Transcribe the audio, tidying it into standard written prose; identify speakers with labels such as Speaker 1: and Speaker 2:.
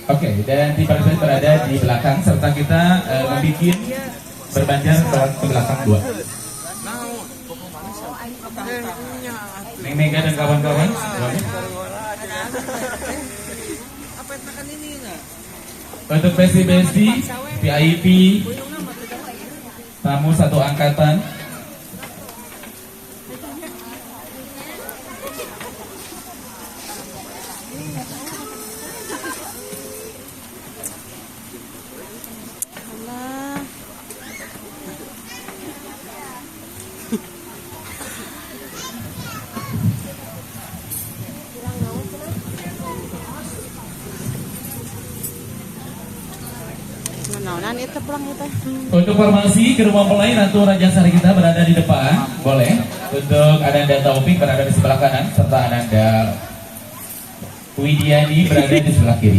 Speaker 1: Oke, dan tim partisipasi berada di belakang serta kita membuat berbanjar ke belakang dua. Neng Mega dan kawan-kawan. Untuk besti-besti VIP tamu satu angkatan. Untuk formasi ke rumah mempelai Ratu Raja Sari kita berada di depan, boleh. Untuk Ananda Taufik berada di sebelah kanan serta Ananda Widiani berada di sebelah kiri.